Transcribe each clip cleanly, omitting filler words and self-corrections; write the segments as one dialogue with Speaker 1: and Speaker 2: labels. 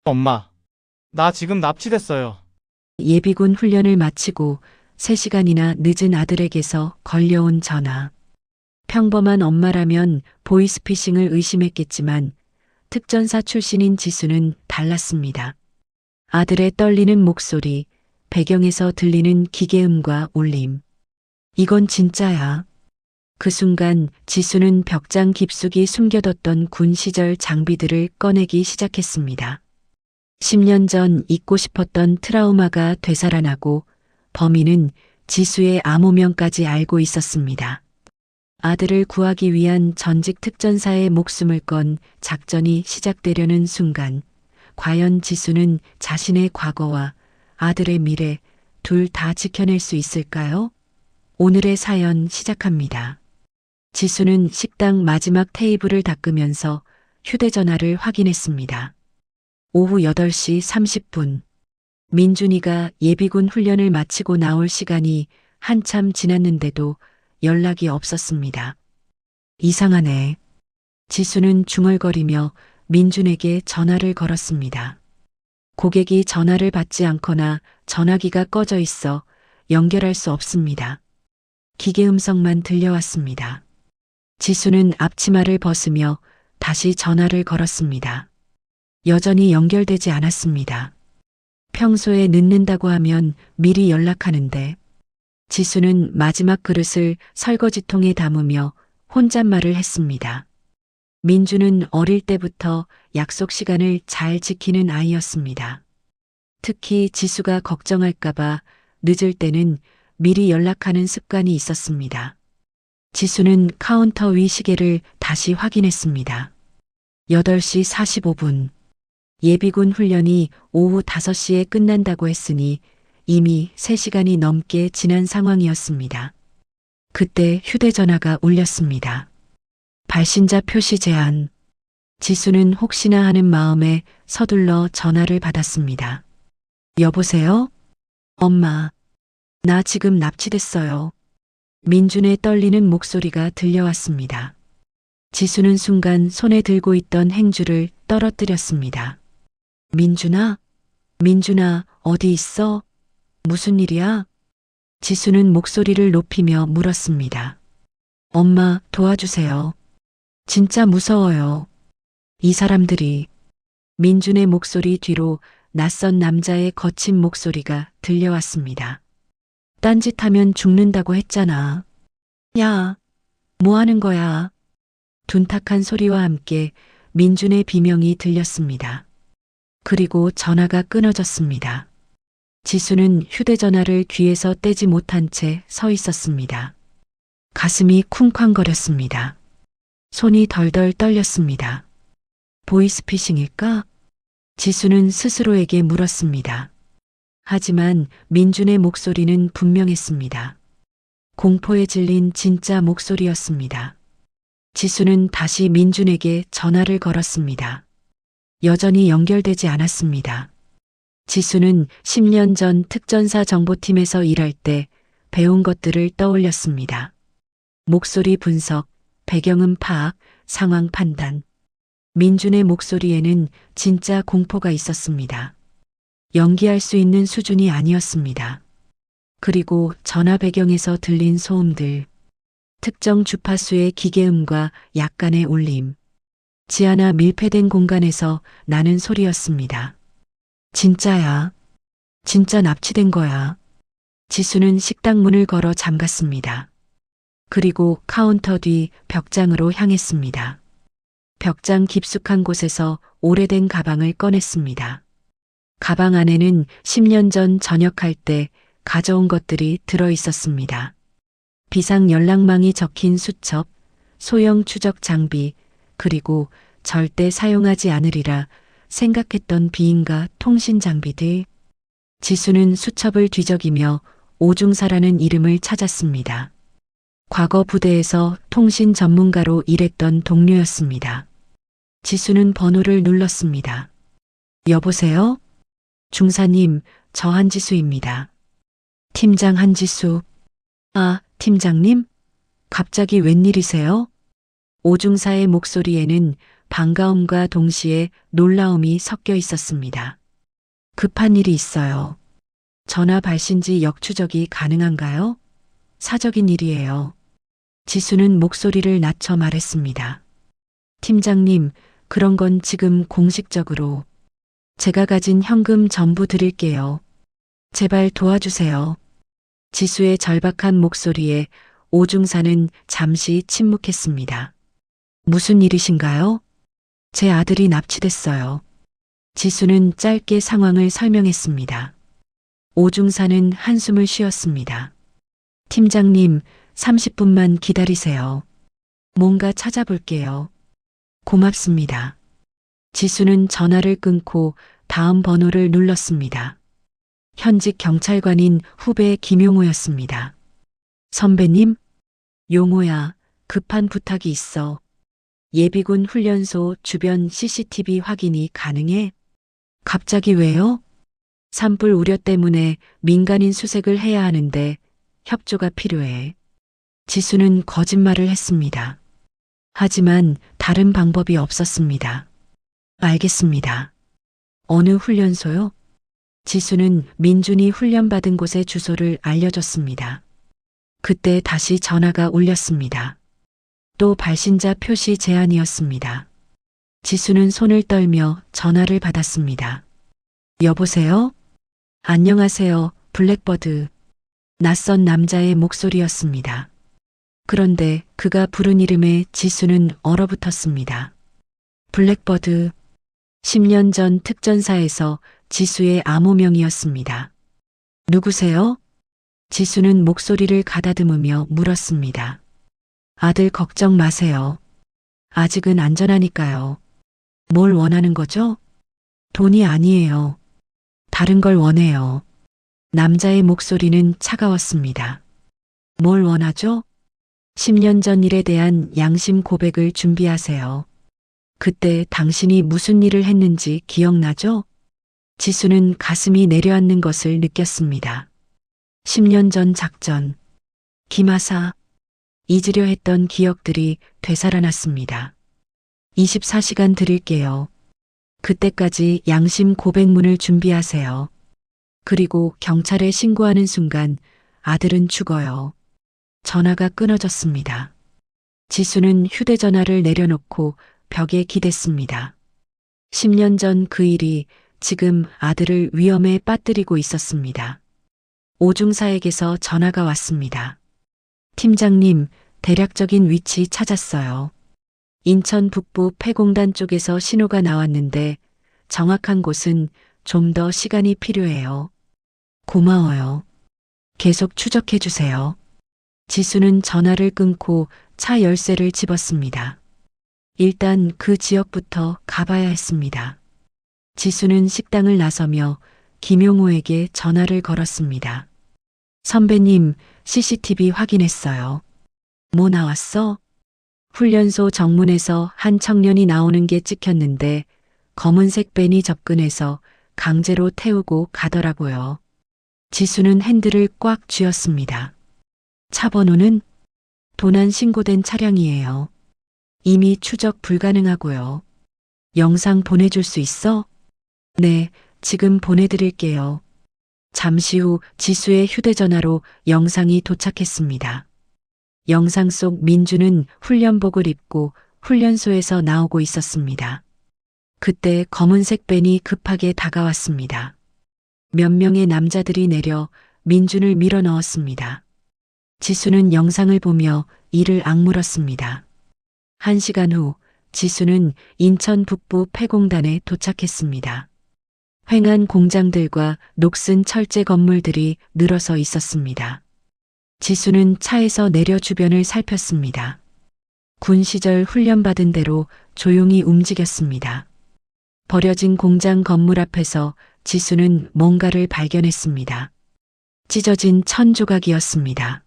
Speaker 1: 엄마, 나 지금 납치됐어요.
Speaker 2: 예비군 훈련을 마치고 3시간이나 늦은 아들에게서 걸려온 전화. 평범한 엄마라면 보이스피싱을 의심했겠지만 특전사 출신인 지수는 달랐습니다. 아들의 떨리는 목소리, 배경에서 들리는 기계음과 울림. 이건 진짜야. 그 순간 지수는 벽장 깊숙이 숨겨뒀던 군 시절 장비들을 꺼내기 시작했습니다. 10년 전 잊고 싶었던 트라우마가 되살아나고 범인은 지수의 암호명까지 알고 있었습니다. 아들을 구하기 위한 전직 특전사의 목숨을 건 작전이 시작되려는 순간, 과연 지수는 자신의 과거와 아들의 미래 둘 다 지켜낼 수 있을까요? 오늘의 사연 시작합니다. 지수는 식당 마지막 테이블을 닦으면서 휴대전화를 확인했습니다. 오후 8시 30분. 민준이가 예비군 훈련을 마치고 나올 시간이 한참 지났는데도 연락이 없었습니다. 이상하네. 지수는 중얼거리며 민준에게 전화를 걸었습니다. 고객이 전화를 받지 않거나 전화기가 꺼져 있어 연결할 수 없습니다. 기계 음성만 들려왔습니다. 지수는 앞치마를 벗으며 다시 전화를 걸었습니다. 여전히 연결되지 않았습니다. 평소에 늦는다고 하면 미리 연락하는데 지수는 마지막 그릇을 설거지통에 담으며 혼잣말을 했습니다. 민주는 어릴 때부터 약속 시간을 잘 지키는 아이였습니다. 특히 지수가 걱정할까봐 늦을 때는 미리 연락하는 습관이 있었습니다. 지수는 카운터 위 시계를 다시 확인했습니다. 8시 45분. 예비군 훈련이 오후 5시에 끝난다고 했으니 이미 3시간이 넘게 지난 상황이었습니다. 그때 휴대전화가 울렸습니다. 발신자 표시 제한. 지수는 혹시나 하는 마음에 서둘러 전화를 받았습니다. 여보세요? 엄마, 나 지금 납치됐어요. 민준의 떨리는 목소리가 들려왔습니다. 지수는 순간 손에 들고 있던 행주를 떨어뜨렸습니다. 민준아? 민준아, 어디 있어? 무슨 일이야? 지수는 목소리를 높이며 물었습니다. 엄마, 도와주세요. 진짜 무서워요. 이 사람들이. 민준의 목소리 뒤로 낯선 남자의 거친 목소리가 들려왔습니다. 딴짓하면 죽는다고 했잖아. 야, 뭐 하는 거야? 둔탁한 소리와 함께 민준의 비명이 들렸습니다. 그리고 전화가 끊어졌습니다. 지수는 휴대전화를 귀에서 떼지 못한 채 서 있었습니다. 가슴이 쿵쾅거렸습니다. 손이 덜덜 떨렸습니다. 보이스피싱일까? 지수는 스스로에게 물었습니다. 하지만 민준의 목소리는 분명했습니다. 공포에 질린 진짜 목소리였습니다. 지수는 다시 민준에게 전화를 걸었습니다. 여전히 연결되지 않았습니다. 지수는 10년 전 특전사 정보팀에서 일할 때 배운 것들을 떠올렸습니다. 목소리 분석, 배경음 파악, 상황 판단. 민준의 목소리에는 진짜 공포가 있었습니다. 연기할 수 있는 수준이 아니었습니다. 그리고 전화 배경에서 들린 소음들. 특정 주파수의 기계음과 약간의 울림. 지하나 밀폐된 공간에서 나는 소리였습니다. 진짜야. 진짜 납치된 거야. 지수는 식당 문을 걸어 잠갔습니다. 그리고 카운터 뒤 벽장으로 향했습니다. 벽장 깊숙한 곳에서 오래된 가방을 꺼냈습니다. 가방 안에는 10년 전 전역할 때 가져온 것들이 들어 있었습니다. 비상 연락망이 적힌 수첩, 소형 추적 장비, 그리고 절대 사용하지 않으리라 생각했던 비인가 통신 장비들. 지수는 수첩을 뒤적이며 오중사라는 이름을 찾았습니다. 과거 부대에서 통신 전문가로 일했던 동료였습니다. 지수는 번호를 눌렀습니다. 여보세요? 중사님, 저 한지수입니다. 팀장 한지수. 아, 팀장님? 갑자기 웬일이세요? 오중사의 목소리에는 반가움과 동시에 놀라움이 섞여 있었습니다. 급한 일이 있어요. 전화 발신지 역추적이 가능한가요? 사적인 일이에요. 지수는 목소리를 낮춰 말했습니다. 팀장님, 그런 건 지금 공식적으로 제가 가진 현금 전부 드릴게요. 제발 도와주세요. 지수의 절박한 목소리에 오중사는 잠시 침묵했습니다. 무슨 일이신가요? 제 아들이 납치됐어요. 지수는 짧게 상황을 설명했습니다. 오중사는 한숨을 쉬었습니다. 팀장님, 30분만 기다리세요. 뭔가 찾아볼게요. 고맙습니다. 지수는 전화를 끊고 다음 번호를 눌렀습니다. 현직 경찰관인 후배 김용호였습니다. 선배님? 용호야, 급한 부탁이 있어. 예비군 훈련소 주변 CCTV 확인이 가능해? 갑자기 왜요? 산불 우려 때문에 민간인 수색을 해야 하는데 협조가 필요해. 지수는 거짓말을 했습니다. 하지만 다른 방법이 없었습니다. 알겠습니다. 어느 훈련소요? 지수는 민준이 훈련받은 곳의 주소를 알려줬습니다. 그때 다시 전화가 울렸습니다. 또 발신자 표시 제한이었습니다. 지수는 손을 떨며 전화를 받았습니다. 여보세요? 안녕하세요, 블랙버드. 낯선 남자의 목소리였습니다. 그런데 그가 부른 이름에 지수는 얼어붙었습니다. 블랙버드. 10년 전 특전사에서 지수의 암호명이었습니다. 누구세요? 지수는 목소리를 가다듬으며 물었습니다. 아들 걱정 마세요. 아직은 안전하니까요. 뭘 원하는 거죠? 돈이 아니에요. 다른 걸 원해요. 남자의 목소리는 차가웠습니다. 뭘 원하죠? 10년 전 일에 대한 양심 고백을 준비하세요. 그때 당신이 무슨 일을 했는지 기억나죠? 지수는 가슴이 내려앉는 것을 느꼈습니다. 10년 전 작전. 김하사. 잊으려 했던 기억들이 되살아났습니다. 24시간 드릴게요. 그때까지 양심 고백문을 준비하세요. 그리고 경찰에 신고하는 순간 아들은 죽어요. 전화가 끊어졌습니다. 지수는 휴대전화를 내려놓고 벽에 기댔습니다. 10년 전 그 일이 지금 아들을 위험에 빠뜨리고 있었습니다. 오중사에게서 전화가 왔습니다. 팀장님, 대략적인 위치 찾았어요. 인천 북부 폐공단 쪽에서 신호가 나왔는데 정확한 곳은 좀 더 시간이 필요해요. 고마워요. 계속 추적해 주세요. 지수는 전화를 끊고 차 열쇠를 집었습니다. 일단 그 지역부터 가봐야 했습니다. 지수는 식당을 나서며 김용호에게 전화를 걸었습니다. 선배님, CCTV 확인했어요. 뭐 나왔어? 훈련소 정문에서 한 청년이 나오는 게 찍혔는데 검은색 밴이 접근해서 강제로 태우고 가더라고요. 지수는 핸들을 꽉 쥐었습니다. 차 번호는? 도난 신고된 차량이에요. 이미 추적 불가능하고요. 영상 보내줄 수 있어? 네, 지금 보내드릴게요. 잠시 후 지수의 휴대전화로 영상이 도착했습니다. 영상 속 민주는 훈련복을 입고 훈련소에서 나오고 있었습니다. 그때 검은색 밴이 급하게 다가왔습니다. 몇 명의 남자들이 내려 민준을 밀어 넣었습니다. 지수는 영상을 보며 이를 악물었습니다. 1시간 후 지수는 인천 북부 폐공단에 도착했습니다. 횡한 공장들과 녹슨 철제 건물들이 늘어서 있었습니다. 지수는 차에서 내려 주변을 살폈습니다. 군 시절 훈련받은 대로 조용히 움직였습니다. 버려진 공장 건물 앞에서 지수는 뭔가를 발견했습니다. 찢어진 천 조각이었습니다.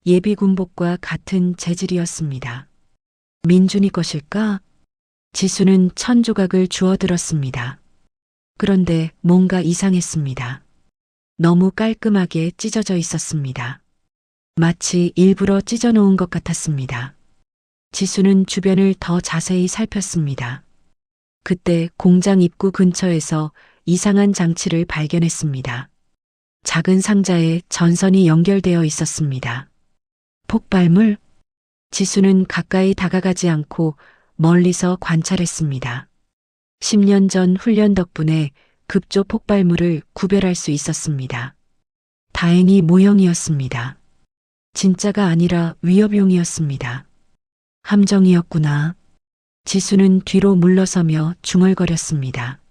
Speaker 2: 예비 군복과 같은 재질이었습니다. 민준이 것일까? 지수는 천 조각을 주워들었습니다. 그런데 뭔가 이상했습니다. 너무 깔끔하게 찢어져 있었습니다. 마치 일부러 찢어 놓은 것 같았습니다. 지수는 주변을 더 자세히 살폈습니다. 그때 공장 입구 근처에서 이상한 장치를 발견했습니다. 작은 상자에 전선이 연결되어 있었습니다. 폭발물? 지수는 가까이 다가가지 않고 멀리서 관찰했습니다. 10년 전 훈련 덕분에 급조 폭발물을 구별할 수 있었습니다. 다행히 모형이었습니다. 진짜가 아니라 위협용이었습니다. 함정이었구나. 지수는 뒤로 물러서며 중얼거렸습니다.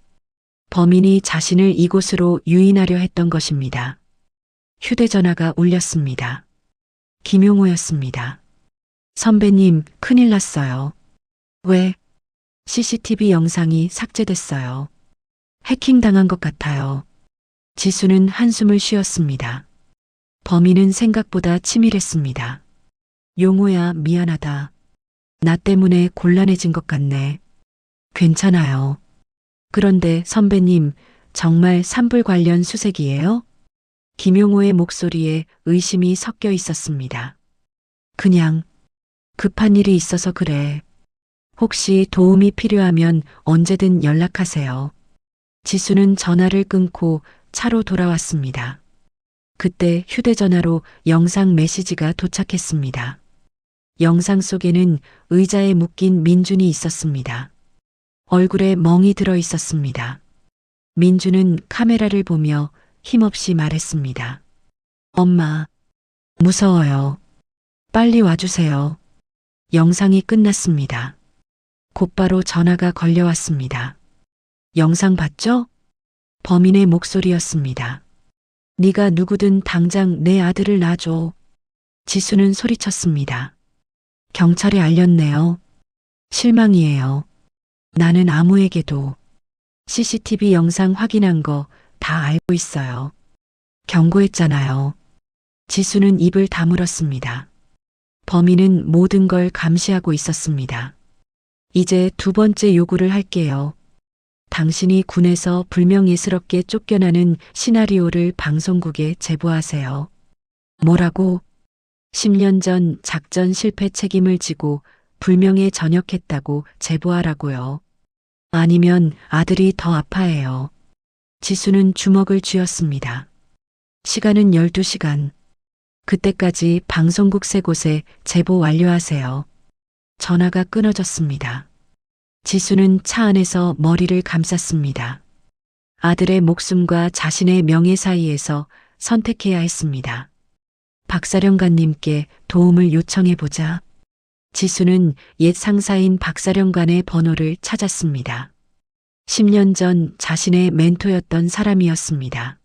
Speaker 2: 범인이 자신을 이곳으로 유인하려 했던 것입니다. 휴대전화가 울렸습니다. 김용호였습니다. 선배님, 큰일 났어요. 왜? CCTV 영상이 삭제됐어요. 해킹당한 것 같아요. 지수는 한숨을 쉬었습니다. 범인은 생각보다 치밀했습니다. 용호야, 미안하다. 나 때문에 곤란해진 것 같네. 괜찮아요. 그런데 선배님, 정말 산불 관련 수색이에요? 김용호의 목소리에 의심이 섞여 있었습니다. 그냥 급한 일이 있어서 그래. 혹시 도움이 필요하면 언제든 연락하세요. 지수는 전화를 끊고 차로 돌아왔습니다. 그때 휴대전화로 영상 메시지가 도착했습니다. 영상 속에는 의자에 묶인 민준이 있었습니다. 얼굴에 멍이 들어 있었습니다. 민준은 카메라를 보며 힘없이 말했습니다. 엄마, 무서워요. 빨리 와주세요. 영상이 끝났습니다. 곧바로 전화가 걸려왔습니다. 영상 봤죠? 범인의 목소리였습니다. 네가 누구든 당장 내 아들을 놔줘. 지수는 소리쳤습니다. 경찰에 알렸네요. 실망이에요. 나는 아무에게도 CCTV 영상 확인한 거 다 알고 있어요. 경고했잖아요. 지수는 입을 다물었습니다. 범인은 모든 걸 감시하고 있었습니다. 이제 두 번째 요구를 할게요. 당신이 군에서 불명예스럽게 쫓겨나는 시나리오를 방송국에 제보하세요. 뭐라고? 10년 전 작전 실패 책임을 지고 불명예 전역했다고 제보하라고요. 아니면 아들이 더 아파해요. 지수는 주먹을 쥐었습니다. 시간은 12시간. 그때까지 방송국 세 곳에 제보 완료하세요. 전화가 끊어졌습니다. 지수는 차 안에서 머리를 감쌌습니다. 아들의 목숨과 자신의 명예 사이에서 선택해야 했습니다. 박사령관님께 도움을 요청해보자. 지수는 옛 상사인 박사령관의 번호를 찾았습니다. 10년 전 자신의 멘토였던 사람이었습니다.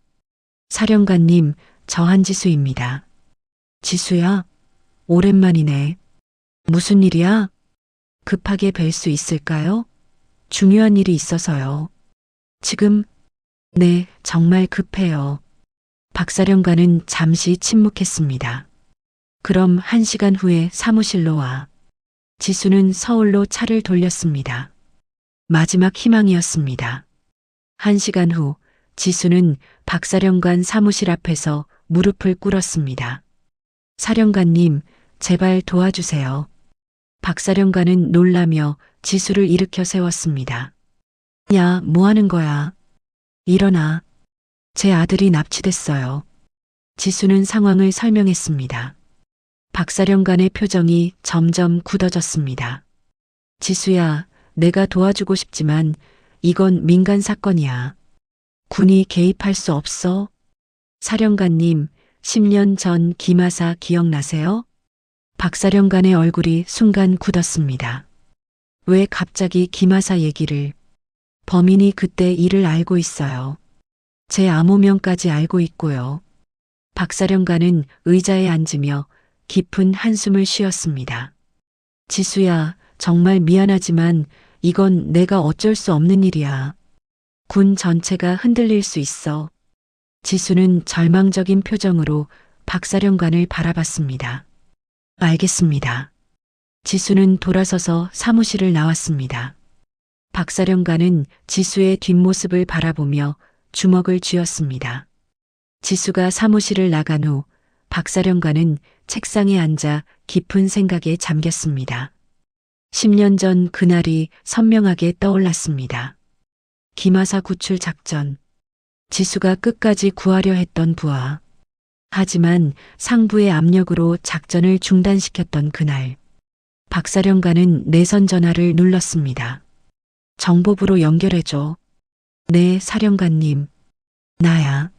Speaker 2: 사령관님, 저 한지수입니다. 지수야? 오랜만이네. 무슨 일이야? 급하게 뵐 수 있을까요? 중요한 일이 있어서요. 지금? 네, 정말 급해요. 박사령관은 잠시 침묵했습니다. 그럼 1시간 후에 사무실로 와. 지수는 서울로 차를 돌렸습니다. 마지막 희망이었습니다. 1시간 후 지수는 박사령관 사무실 앞에서 무릎을 꿇었습니다. 사령관님, 제발 도와주세요. 박사령관은 놀라며 지수를 일으켜 세웠습니다. 야, 뭐 하는 거야? 일어나. 제 아들이 납치됐어요. 지수는 상황을 설명했습니다. 박사령관의 표정이 점점 굳어졌습니다. 지수야, 내가 도와주고 싶지만 이건 민간 사건이야. 군이 개입할 수 없어? 사령관님, 10년 전 김하사 기억나세요? 박사령관의 얼굴이 순간 굳었습니다. 왜 갑자기 김하사 얘기를? 범인이 그때 일을 알고 있어요. 제 암호명까지 알고 있고요. 박사령관은 의자에 앉으며 깊은 한숨을 쉬었습니다. 지수야, 정말 미안하지만 이건 내가 어쩔 수 없는 일이야. 군 전체가 흔들릴 수 있어. 지수는 절망적인 표정으로 박사령관을 바라봤습니다. 알겠습니다. 지수는 돌아서서 사무실을 나왔습니다. 박사령관은 지수의 뒷모습을 바라보며 주먹을 쥐었습니다. 지수가 사무실을 나간 후 박사령관은 책상에 앉아 깊은 생각에 잠겼습니다. 10년 전 그날이 선명하게 떠올랐습니다. 김하사 구출 작전. 지수가 끝까지 구하려 했던 부하. 하지만 상부의 압력으로 작전을 중단시켰던 그날. 박사령관은 내선 전화를 눌렀습니다. 정보부로 연결해줘. 네, 사령관님. 나야.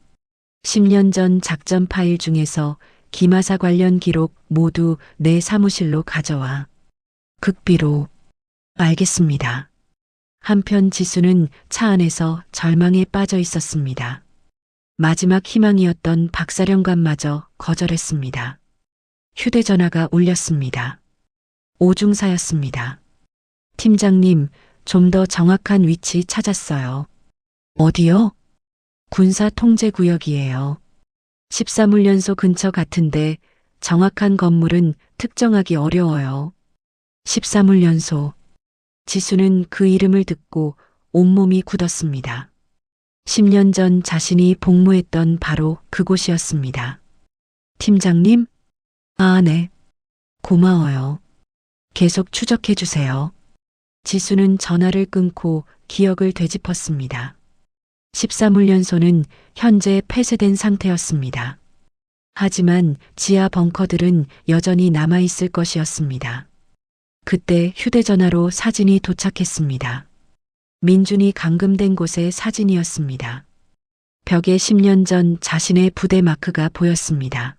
Speaker 2: 10년 전 작전 파일 중에서 김하사 관련 기록 모두 내 사무실로 가져와. 극비로. 알겠습니다. 한편 지수는 차 안에서 절망에 빠져 있었습니다. 마지막 희망이었던 박사령관마저 거절했습니다. 휴대전화가 울렸습니다. 오중사였습니다. 팀장님, 좀 더 정확한 위치 찾았어요. 어디요? 군사 통제 구역이에요. 13훈련소 근처 같은데 정확한 건물은 특정하기 어려워요. 13훈련소. 지수는 그 이름을 듣고 온몸이 굳었습니다. 10년 전 자신이 복무했던 바로 그곳이었습니다. 팀장님? 아, 네. 고마워요. 계속 추적해 주세요. 지수는 전화를 끊고 기억을 되짚었습니다. 13훈련소는 현재 폐쇄된 상태였습니다. 하지만 지하 벙커들은 여전히 남아있을 것이었습니다. 그때 휴대전화로 사진이 도착했습니다. 민준이 감금된 곳의 사진이었습니다. 벽에 10년 전 자신의 부대 마크가 보였습니다.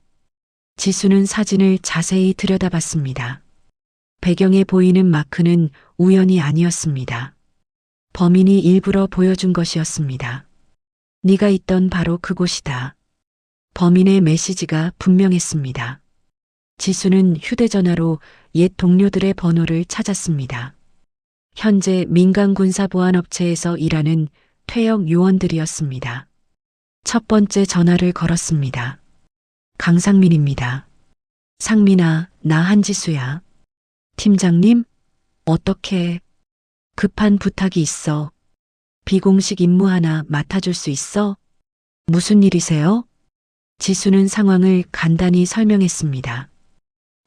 Speaker 2: 지수는 사진을 자세히 들여다봤습니다. 배경에 보이는 마크는 우연이 아니었습니다. 범인이 일부러 보여준 것이었습니다. 네가 있던 바로 그곳이다. 범인의 메시지가 분명했습니다. 지수는 휴대전화로 옛 동료들의 번호를 찾았습니다. 현재 민간군사보안업체에서 일하는 퇴역 요원들이었습니다. 첫 번째 전화를 걸었습니다. 강상민입니다. 상민아, 나 한지수야. 팀장님? 어떻게? 급한 부탁이 있어. 비공식 임무 하나 맡아줄 수 있어? 무슨 일이세요? 지수는 상황을 간단히 설명했습니다.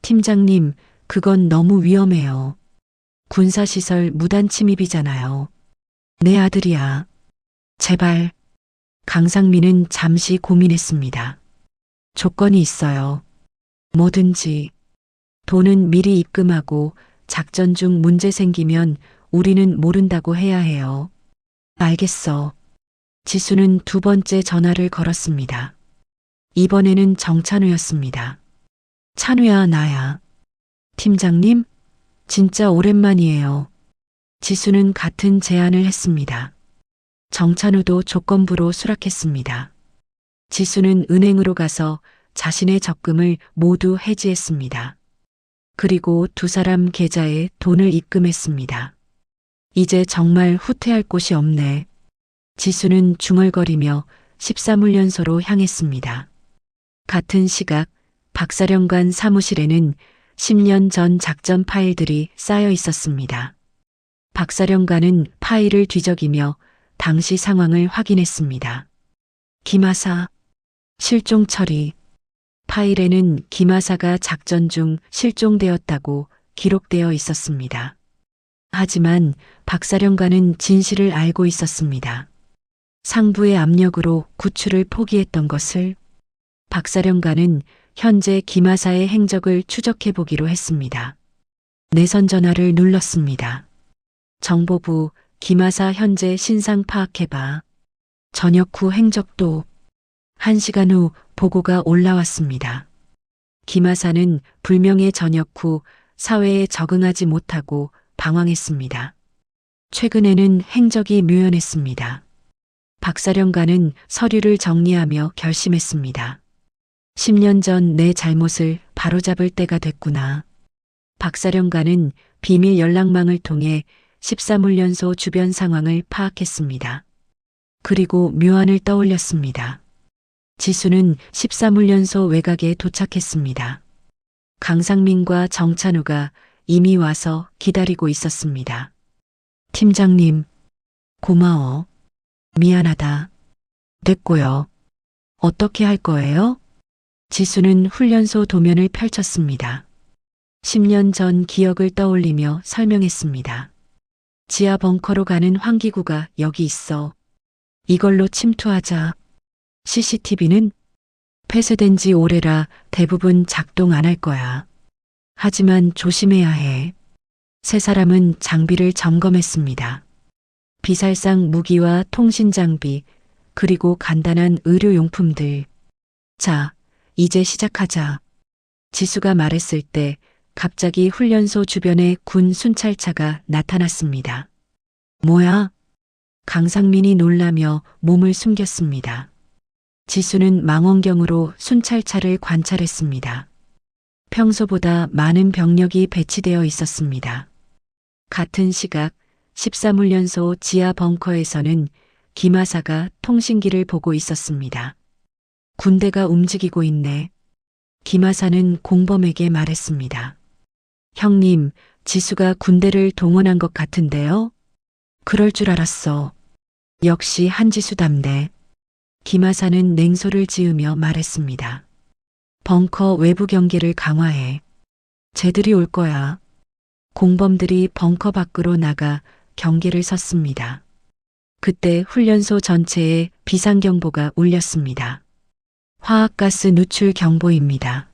Speaker 2: 팀장님, 그건 너무 위험해요. 군사시설 무단 침입이잖아요. 내 아들이야. 제발. 강상민은 잠시 고민했습니다. 조건이 있어요. 뭐든지. 돈은 미리 입금하고 작전 중 문제 생기면 우리는 모른다고 해야 해요. 알겠어. 지수는 두 번째 전화를 걸었습니다. 이번에는 정찬우였습니다. 찬우야, 나야. 팀장님? 진짜 오랜만이에요. 지수는 같은 제안을 했습니다. 정찬우도 조건부로 수락했습니다. 지수는 은행으로 가서 자신의 적금을 모두 해지했습니다. 그리고 두 사람 계좌에 돈을 입금했습니다. 이제 정말 후퇴할 곳이 없네. 지수는 중얼거리며 13훈련소로 향했습니다. 같은 시각 박사령관 사무실에는 10년 전 작전 파일들이 쌓여 있었습니다. 박사령관은 파일을 뒤적이며 당시 상황을 확인했습니다. 김하사, 실종 처리. 파일에는 김하사가 작전 중 실종되었다고 기록되어 있었습니다. 하지만 박사령관은 진실을 알고 있었습니다. 상부의 압력으로 구출을 포기했던 것을. 박사령관은 현재 김하사의 행적을 추적해 보기로 했습니다. 내선 전화를 눌렀습니다. 정보부, 김하사 현재 신상 파악해봐. 저녁 후 행적도. 1시간 후 보고가 올라왔습니다. 김하사는 불명예 저녁 후 사회에 적응하지 못하고 방황했습니다. 최근에는 행적이 묘연했습니다. 박사령관은 서류를 정리하며 결심했습니다. 10년 전 내 잘못을 바로잡을 때가 됐구나. 박사령관은 비밀 연락망을 통해 13훈련소 주변 상황을 파악했습니다. 그리고 묘안을 떠올렸습니다. 지수는 13훈련소 외곽에 도착했습니다. 강상민과 정찬우가 이미 와서 기다리고 있었습니다. 팀장님, 고마워. 미안하다. 됐고요. 어떻게 할 거예요? 지수는 훈련소 도면을 펼쳤습니다. 10년 전 기억을 떠올리며 설명했습니다. 지하 벙커로 가는 환기구가 여기 있어. 이걸로 침투하자. CCTV는 폐쇄된 지 오래라 대부분 작동 안 할 거야. 하지만 조심해야 해. 세 사람은 장비를 점검했습니다. 비살상 무기와 통신 장비, 그리고 간단한 의료용품들. 자, 이제 시작하자. 지수가 말했을 때 갑자기 훈련소 주변에 군 순찰차가 나타났습니다. 뭐야? 강상민이 놀라며 몸을 숨겼습니다. 지수는 망원경으로 순찰차를 관찰했습니다. 평소보다 많은 병력이 배치되어 있었습니다. 같은 시각 13훈련소 지하 벙커에서는 김하사가 통신기를 보고 있었습니다. 군대가 움직이고 있네. 김하사는 공범에게 말했습니다. 형님, 지수가 군대를 동원한 것 같은데요? 그럴 줄 알았어. 역시 한지수답네. 김하사는 냉소를 지으며 말했습니다. 벙커 외부 경계를 강화해. 쟤들이 올 거야. 공범들이 벙커 밖으로 나가 경계를 섰습니다. 그때 훈련소 전체에 비상경보가 울렸습니다. 화학가스 누출 경보입니다.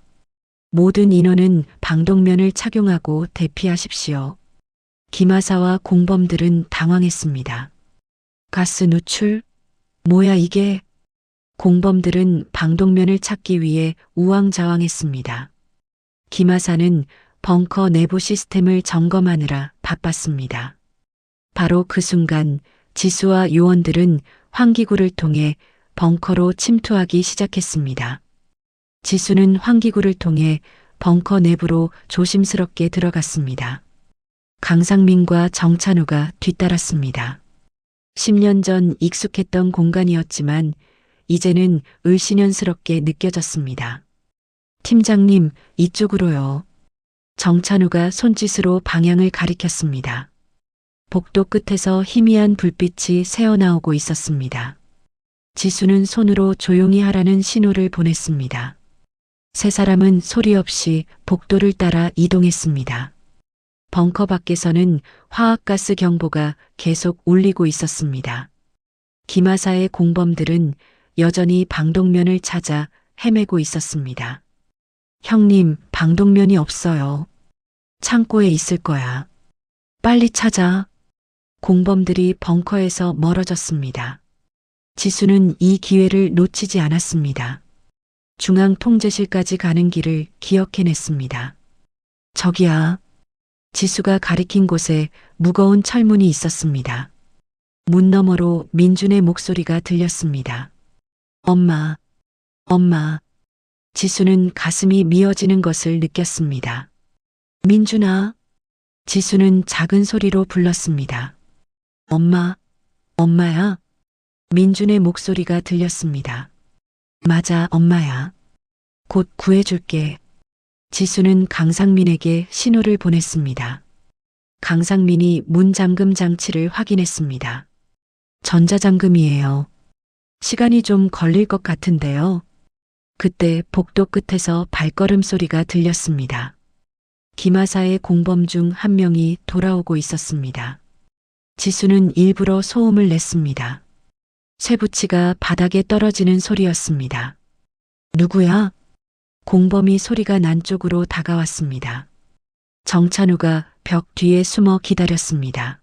Speaker 2: 모든 인원은 방독면을 착용하고 대피하십시오. 김하사와 공범들은 당황했습니다. 가스 누출? 뭐야 이게? 공범들은 방독면을 찾기 위해 우왕좌왕했습니다. 김하사는 벙커 내부 시스템을 점검하느라 바빴습니다. 바로 그 순간 지수와 요원들은 환기구를 통해 벙커로 침투하기 시작했습니다. 지수는 환기구를 통해 벙커 내부로 조심스럽게 들어갔습니다. 강상민과 정찬우가 뒤따랐습니다. 10년 전 익숙했던 공간이었지만 이제는 을씨년스럽게 느껴졌습니다. 팀장님, 이쪽으로요. 정찬우가 손짓으로 방향을 가리켰습니다. 복도 끝에서 희미한 불빛이 새어나오고 있었습니다. 지수는 손으로 조용히 하라는 신호를 보냈습니다. 세 사람은 소리 없이 복도를 따라 이동했습니다. 벙커 밖에서는 화학가스 경보가 계속 울리고 있었습니다. 김하사의 공범들은 여전히 방독면을 찾아 헤매고 있었습니다. 형님, 방독면이 없어요. 창고에 있을 거야. 빨리 찾아. 공범들이 벙커에서 멀어졌습니다. 지수는 이 기회를 놓치지 않았습니다. 중앙 통제실까지 가는 길을 기억해냈습니다. 저기야. 지수가 가리킨 곳에 무거운 철문이 있었습니다. 문 너머로 민준의 목소리가 들렸습니다. 엄마, 엄마. 지수는 가슴이 미어지는 것을 느꼈습니다. 민준아. 지수는 작은 소리로 불렀습니다. 엄마, 엄마야. 민준의 목소리가 들렸습니다. 맞아, 엄마야. 곧 구해줄게. 지수는 강상민에게 신호를 보냈습니다. 강상민이 문 잠금 장치를 확인했습니다. 전자잠금이에요. 시간이 좀 걸릴 것 같은데요. 그때 복도 끝에서 발걸음 소리가 들렸습니다. 김하사의 공범 중 한 명이 돌아오고 있었습니다. 지수는 일부러 소음을 냈습니다. 쇠붙이가 바닥에 떨어지는 소리였습니다. 누구야? 공범이 소리가 난 쪽으로 다가왔습니다. 정찬우가 벽 뒤에 숨어 기다렸습니다.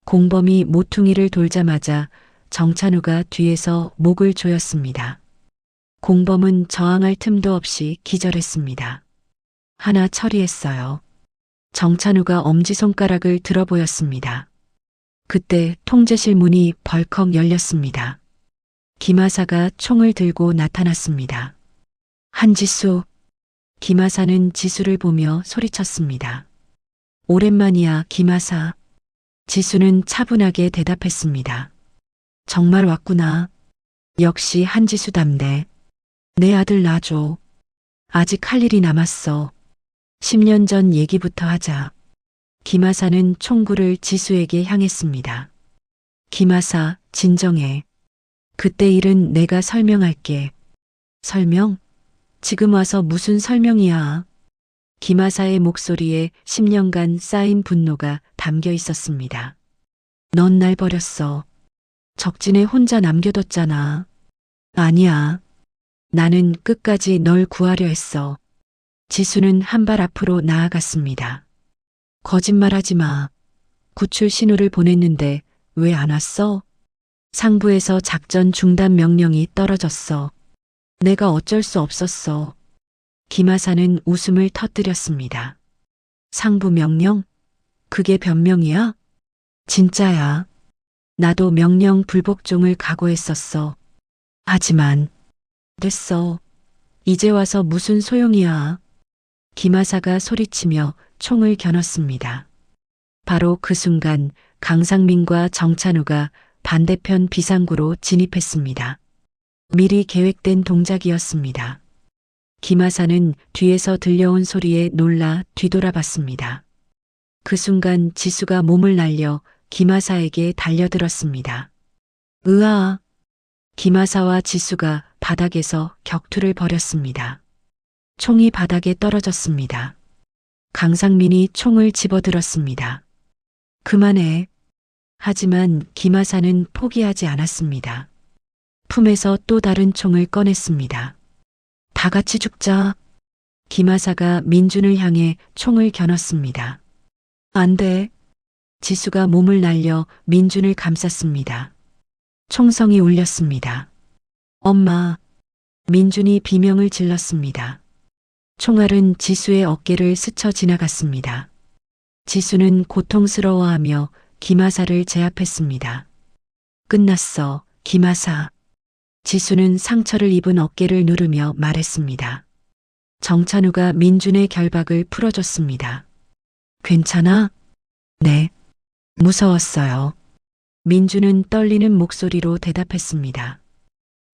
Speaker 2: 공범이 모퉁이를 돌자마자 정찬우가 뒤에서 목을 조였습니다. 공범은 저항할 틈도 없이 기절했습니다. 하나 처리했어요. 정찬우가 엄지손가락을 들어 보였습니다. 그때 통제실 문이 벌컥 열렸습니다. 김하사가 총을 들고 나타났습니다. 한지수. 김하사는 지수를 보며 소리쳤습니다. 오랜만이야, 김하사. 지수는 차분하게 대답했습니다. 정말 왔구나. 역시 한지수답네. 내 아들 놔줘. 아직 할 일이 남았어. 10년 전 얘기부터 하자. 김하사는 총구를 지수에게 향했습니다. 김하사, 진정해. 그때 일은 내가 설명할게. 설명? 지금 와서 무슨 설명이야. 김하사의 목소리에 10년간 쌓인 분노가 담겨 있었습니다. 넌 날 버렸어. 적진에 혼자 남겨뒀잖아. 아니야. 나는 끝까지 널 구하려 했어. 지수는 한 발 앞으로 나아갔습니다. 거짓말하지 마. 구출 신호를 보냈는데 왜 안 왔어? 상부에서 작전 중단 명령이 떨어졌어. 내가 어쩔 수 없었어. 김하사는 웃음을 터뜨렸습니다. 상부 명령? 그게 변명이야? 진짜야. 나도 명령 불복종을 각오했었어. 하지만 됐어. 이제 와서 무슨 소용이야. 김하사가 소리치며 총을 겨눴습니다. 바로 그 순간 강상민과 정찬우가 반대편 비상구로 진입했습니다. 미리 계획된 동작이었습니다. 김하사는 뒤에서 들려온 소리에 놀라 뒤돌아봤습니다. 그 순간 지수가 몸을 날려 김하사에게 달려들었습니다. 으아! 김하사와 지수가 바닥에서 격투를 벌였습니다. 총이 바닥에 떨어졌습니다. 강상민이 총을 집어들었습니다. 그만해. 하지만 김하사는 포기하지 않았습니다. 품에서 또 다른 총을 꺼냈습니다. 다 같이 죽자. 김하사가 민준을 향해 총을 겨눴습니다. 안 돼. 지수가 몸을 날려 민준을 감쌌습니다. 총성이 울렸습니다. 엄마. 민준이 비명을 질렀습니다. 총알은 지수의 어깨를 스쳐 지나갔습니다. 지수는 고통스러워하며 김하사를 제압했습니다. 끝났어, 김하사. 지수는 상처를 입은 어깨를 누르며 말했습니다. 정찬우가 민준의 결박을 풀어줬습니다. 괜찮아? 네. 무서웠어요. 민준은 떨리는 목소리로 대답했습니다.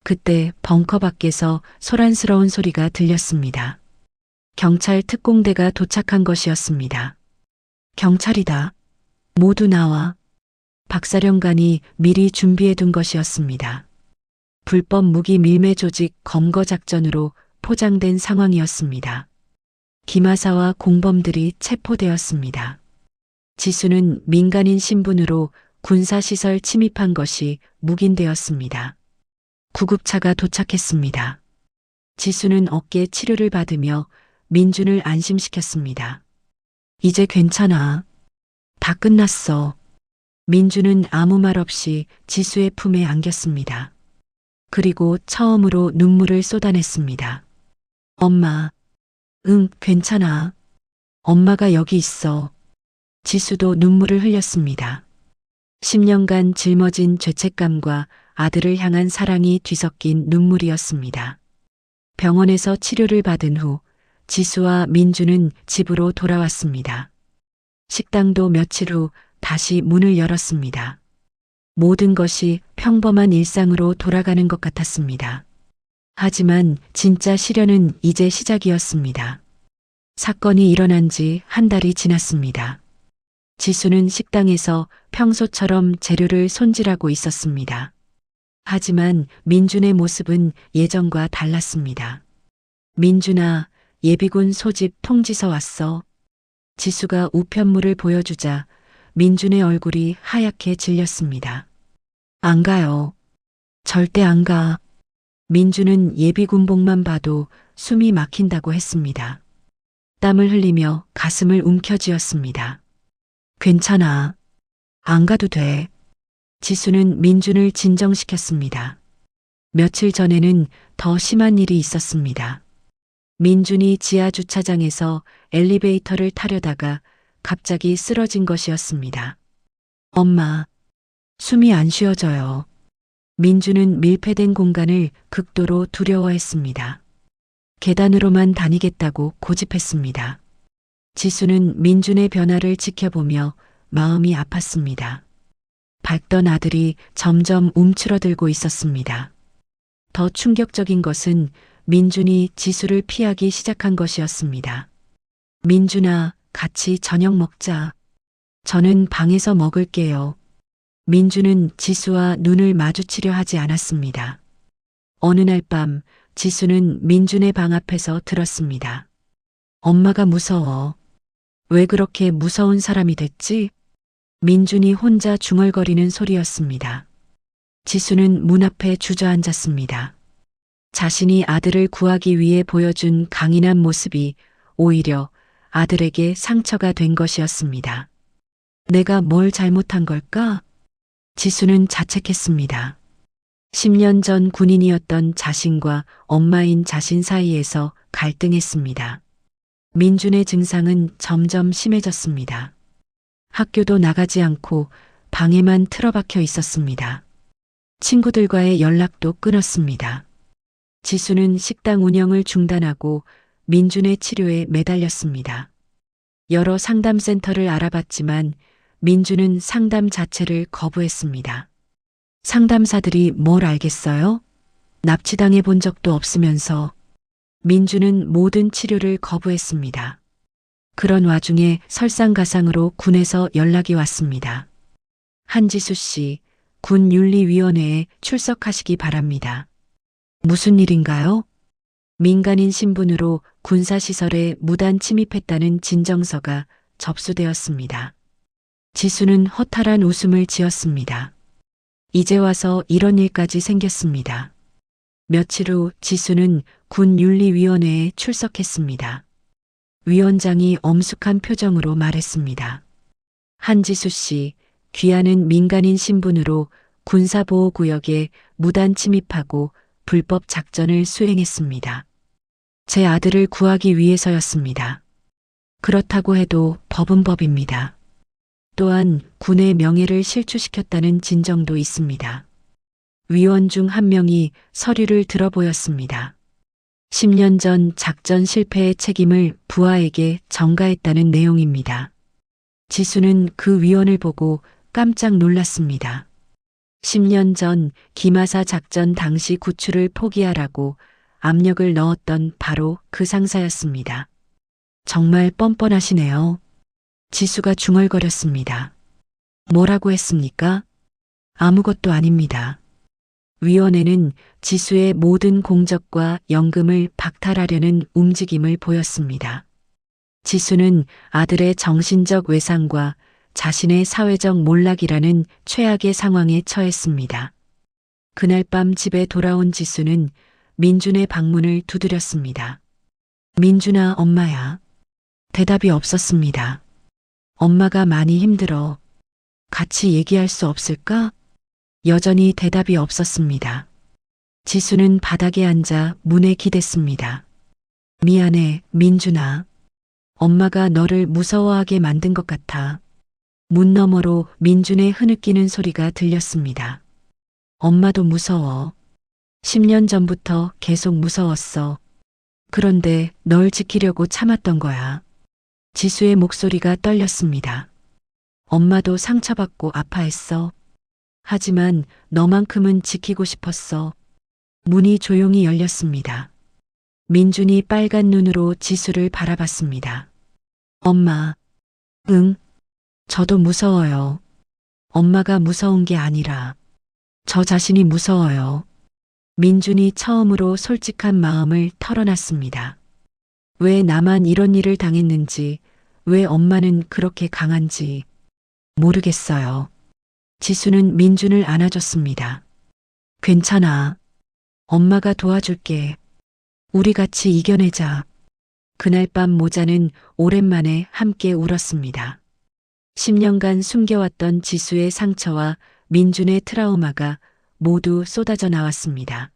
Speaker 2: 그때 벙커 밖에서 소란스러운 소리가 들렸습니다. 경찰 특공대가 도착한 것이었습니다. 경찰이다. 모두 나와. 박사령관이 미리 준비해둔 것이었습니다. 불법 무기 밀매 조직 검거 작전으로 포장된 상황이었습니다. 김하사와 공범들이 체포되었습니다. 지수는 민간인 신분으로 군사시설 침입한 것이 묵인되었습니다. 구급차가 도착했습니다. 지수는 어깨 치료를 받으며 민준을 안심시켰습니다. 이제 괜찮아. 다 끝났어. 민준은 아무 말 없이 지수의 품에 안겼습니다. 그리고 처음으로 눈물을 쏟아냈습니다. 엄마. 응, 괜찮아. 엄마가 여기 있어. 지수도 눈물을 흘렸습니다. 10년간 짊어진 죄책감과 아들을 향한 사랑이 뒤섞인 눈물이었습니다. 병원에서 치료를 받은 후 지수와 민주는 집으로 돌아왔습니다. 식당도 며칠 후 다시 문을 열었습니다. 모든 것이 평범한 일상으로 돌아가는 것 같았습니다. 하지만 진짜 시련은 이제 시작이었습니다. 사건이 일어난 지 한 달이 지났습니다. 지수는 식당에서 평소처럼 재료를 손질하고 있었습니다. 하지만 민준의 모습은 예전과 달랐습니다. 민준아, 예비군 소집 통지서 왔어. 지수가 우편물을 보여주자 민준의 얼굴이 하얗게 질렸습니다. 안 가요. 절대 안 가. 민준은 예비군복만 봐도 숨이 막힌다고 했습니다. 땀을 흘리며 가슴을 움켜쥐었습니다. 괜찮아. 안 가도 돼. 지수는 민준을 진정시켰습니다. 며칠 전에는 더 심한 일이 있었습니다. 민준이 지하 주차장에서 엘리베이터를 타려다가 갑자기 쓰러진 것이었습니다. 엄마, 숨이 안 쉬어져요. 민준은 밀폐된 공간을 극도로 두려워했습니다. 계단으로만 다니겠다고 고집했습니다. 지수는 민준의 변화를 지켜보며 마음이 아팠습니다. 밝던 아들이 점점 움츠러들고 있었습니다. 더 충격적인 것은 민준이 지수를 피하기 시작한 것이었습니다. 민준아, 같이 저녁 먹자. 저는 방에서 먹을게요. 민준은 지수와 눈을 마주치려 하지 않았습니다. 어느 날 밤 지수는 민준의 방 앞에서 들었습니다. 엄마가 무서워. 왜 그렇게 무서운 사람이 됐지? 민준이 혼자 중얼거리는 소리였습니다. 지수는 문 앞에 주저앉았습니다. 자신이 아들을 구하기 위해 보여준 강인한 모습이 오히려 아들에게 상처가 된 것이었습니다. 내가 뭘 잘못한 걸까? 지수는 자책했습니다. 10년 전 군인이었던 자신과 엄마인 자신 사이에서 갈등했습니다. 민준의 증상은 점점 심해졌습니다. 학교도 나가지 않고 방에만 틀어박혀 있었습니다. 친구들과의 연락도 끊었습니다. 지수는 식당 운영을 중단하고 민준의 치료에 매달렸습니다. 여러 상담센터를 알아봤지만 민준은 상담 자체를 거부했습니다. 상담사들이 뭘 알겠어요? 납치당해 본 적도 없으면서. 민준은 모든 치료를 거부했습니다. 그런 와중에 설상가상으로 군에서 연락이 왔습니다. 한지수 씨, 군 윤리위원회에 출석하시기 바랍니다. 무슨 일인가요? 민간인 신분으로 군사시설에 무단 침입했다는 진정서가 접수되었습니다. 지수는 허탈한 웃음을 지었습니다. 이제 와서 이런 일까지 생겼습니다. 며칠 후 지수는 군윤리위원회에 출석했습니다. 위원장이 엄숙한 표정으로 말했습니다. 한지수 씨, 귀하는 민간인 신분으로 군사보호구역에 무단 침입하고 불법 작전을 수행했습니다. 제 아들을 구하기 위해서였습니다. 그렇다고 해도 법은 법입니다. 또한 군의 명예를 실추시켰다는 진정도 있습니다. 위원 중 한 명이 서류를 들어보였습니다. 10년 전 작전 실패의 책임을 부하에게 전가했다는 내용입니다. 지수는 그 위원을 보고 깜짝 놀랐습니다. 10년 전 기마사 작전 당시 구출을 포기하라고 압력을 넣었던 바로 그 상사였습니다. 정말 뻔뻔하시네요. 지수가 중얼거렸습니다. 뭐라고 했습니까? 아무것도 아닙니다. 위원회는 지수의 모든 공적과 연금을 박탈하려는 움직임을 보였습니다. 지수는 아들의 정신적 외상과 자신의 사회적 몰락이라는 최악의 상황에 처했습니다. 그날 밤 집에 돌아온 지수는 민준의 방문을 두드렸습니다. 민준아, 엄마야. 대답이 없었습니다. 엄마가 많이 힘들어. 같이 얘기할 수 없을까? 여전히 대답이 없었습니다. 지수는 바닥에 앉아 문에 기댔습니다. 미안해, 민준아. 엄마가 너를 무서워하게 만든 것 같아. 문 너머로 민준의 흐느끼는 소리가 들렸습니다. 엄마도 무서워. 10년 전부터 계속 무서웠어. 그런데 널 지키려고 참았던 거야. 지수의 목소리가 떨렸습니다. 엄마도 상처받고 아파했어. 하지만 너만큼은 지키고 싶었어. 문이 조용히 열렸습니다. 민준이 빨간 눈으로 지수를 바라봤습니다. 엄마. 응. 저도 무서워요. 엄마가 무서운 게 아니라 저 자신이 무서워요. 민준이 처음으로 솔직한 마음을 털어놨습니다. 왜 나만 이런 일을 당했는지, 왜 엄마는 그렇게 강한지 모르겠어요. 지수는 민준을 안아줬습니다. 괜찮아. 엄마가 도와줄게. 우리 같이 이겨내자. 그날 밤 모자는 오랜만에 함께 울었습니다. 10년간 숨겨왔던 지수의 상처와 민준의 트라우마가 모두 쏟아져 나왔습니다.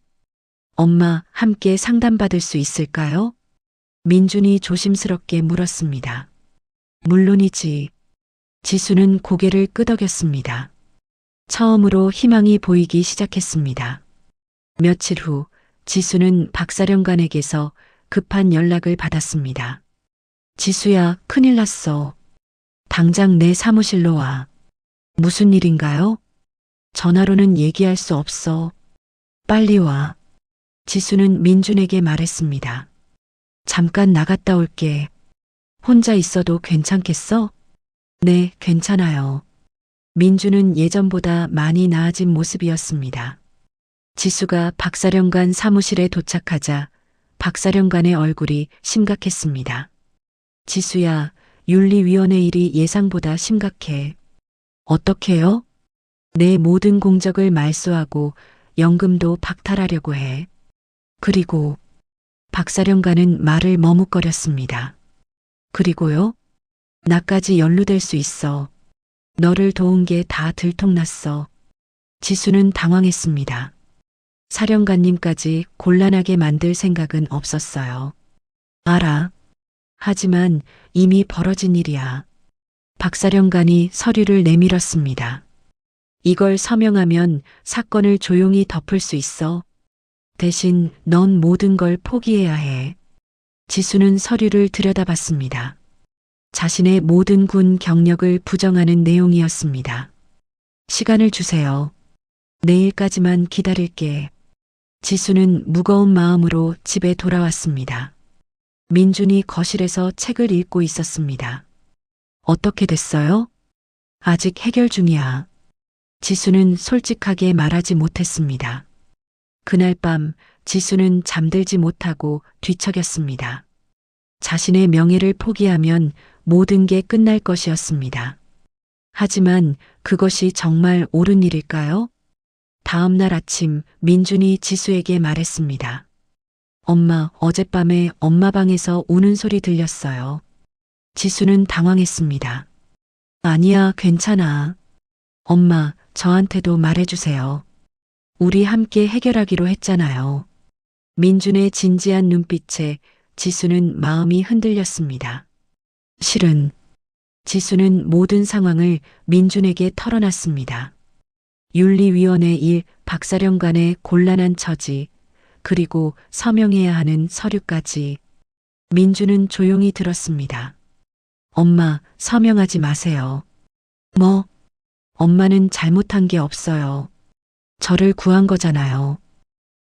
Speaker 2: 엄마, 함께 상담받을 수 있을까요? 민준이 조심스럽게 물었습니다. 물론이지. 지수는 고개를 끄덕였습니다. 처음으로 희망이 보이기 시작했습니다. 며칠 후 지수는 박사령관에게서 급한 연락을 받았습니다. 지수야, 큰일 났어. 당장 내 사무실로 와. 무슨 일인가요? 전화로는 얘기할 수 없어. 빨리 와. 지수는 민준에게 말했습니다. 잠깐 나갔다 올게. 혼자 있어도 괜찮겠어? 네, 괜찮아요. 민준은 예전보다 많이 나아진 모습이었습니다. 지수가 박사령관 사무실에 도착하자 박사령관의 얼굴이 심각했습니다. 지수야, 윤리위원회 일이 예상보다 심각해. 어떻게요? 내 모든 공적을 말소하고 연금도 박탈하려고 해. 그리고 박사령관은 말을 머뭇거렸습니다. 그리고요? 나까지 연루될 수 있어. 너를 도운 게 다 들통났어. 지수는 당황했습니다. 사령관님까지 곤란하게 만들 생각은 없었어요. 알아. 하지만 이미 벌어진 일이야. 박사령관이 서류를 내밀었습니다. 이걸 서명하면 사건을 조용히 덮을 수 있어. 대신 넌 모든 걸 포기해야 해. 지수는 서류를 들여다봤습니다. 자신의 모든 군 경력을 부정하는 내용이었습니다. 시간을 주세요. 내일까지만 기다릴게. 지수는 무거운 마음으로 집에 돌아왔습니다. 민준이 거실에서 책을 읽고 있었습니다. 어떻게 됐어요? 아직 해결 중이야. 지수는 솔직하게 말하지 못했습니다. 그날 밤 지수는 잠들지 못하고 뒤척였습니다. 자신의 명예를 포기하면 모든 게 끝날 것이었습니다. 하지만 그것이 정말 옳은 일일까요? 다음 날 아침 민준이 지수에게 말했습니다. 엄마, 어젯밤에 엄마 방에서 우는 소리 들렸어요. 지수는 당황했습니다. 아니야, 괜찮아. 엄마, 저한테도 말해주세요. 우리 함께 해결하기로 했잖아요. 민준의 진지한 눈빛에 지수는 마음이 흔들렸습니다. 실은 지수는 모든 상황을 민준에게 털어놨습니다. 윤리위원회 일, 박사령관의 곤란한 처지, 그리고 서명해야 하는 서류까지. 민준은 조용히 들었습니다. 엄마, 서명하지 마세요. 뭐? 엄마는 잘못한 게 없어요. 저를 구한 거잖아요.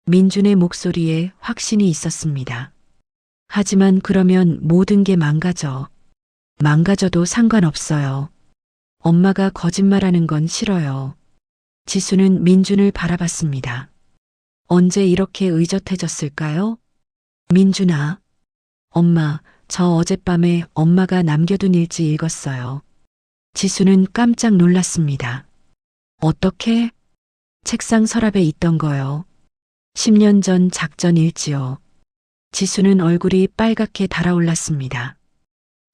Speaker 2: 민준의 목소리에 확신이 있었습니다. 하지만 그러면 모든 게 망가져. 망가져도 상관없어요. 엄마가 거짓말하는 건 싫어요. 지수는 민준을 바라봤습니다. 언제 이렇게 의젓해졌을까요? 민준아. 엄마, 저 어젯밤에 엄마가 남겨둔 일지 읽었어요. 지수는 깜짝 놀랐습니다. 어떻게? 책상 서랍에 있던 거요. 10년 전 작전 일지요. 지수는 얼굴이 빨갛게 달아올랐습니다.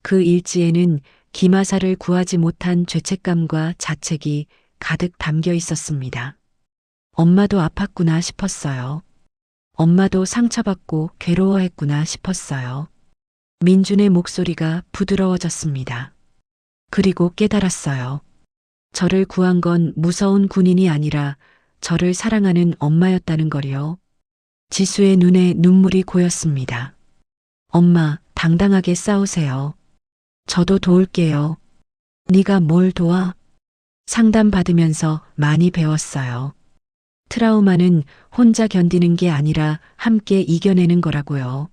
Speaker 2: 그 일지에는 기마사를 구하지 못한 죄책감과 자책이 가득 담겨 있었습니다. 엄마도 아팠구나 싶었어요. 엄마도 상처받고 괴로워했구나 싶었어요. 민준의 목소리가 부드러워졌습니다. 그리고 깨달았어요. 저를 구한 건 무서운 군인이 아니라 저를 사랑하는 엄마였다는 거리요. 지수의 눈에 눈물이 고였습니다. 엄마, 당당하게 싸우세요. 저도 도울게요. 네가 뭘 도와? 상담받으면서 많이 배웠어요. 트라우마는 혼자 견디는 게 아니라 함께 이겨내는 거라고요.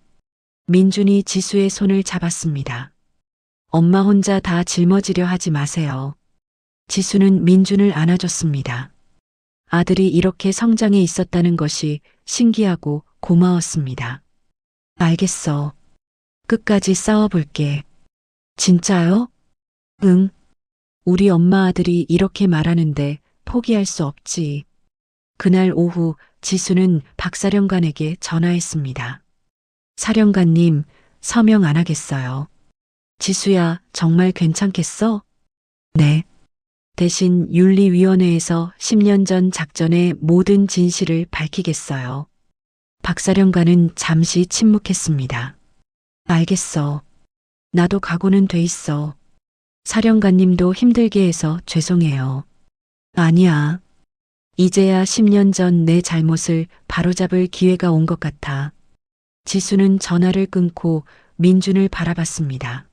Speaker 2: 민준이 지수의 손을 잡았습니다. 엄마 혼자 다 짊어지려 하지 마세요. 지수는 민준을 안아줬습니다. 아들이 이렇게 성장해 있었다는 것이 신기하고 고마웠습니다. 알겠어. 끝까지 싸워볼게. 진짜요? 응. 우리 엄마 아들이 이렇게 말하는데 포기할 수 없지. 그날 오후 지수는 박사령관에게 전화했습니다. 사령관님, 서명 안 하겠어요. 지수야, 정말 괜찮겠어? 네. 대신 윤리위원회에서 10년 전 작전의 모든 진실을 밝히겠어요. 박사령관은 잠시 침묵했습니다. 알겠어. 나도 각오는 돼 있어. 사령관님도 힘들게 해서 죄송해요. 아니야. 이제야 10년 전 내 잘못을 바로잡을 기회가 온 것 같아. 지수는 전화를 끊고 민준을 바라봤습니다.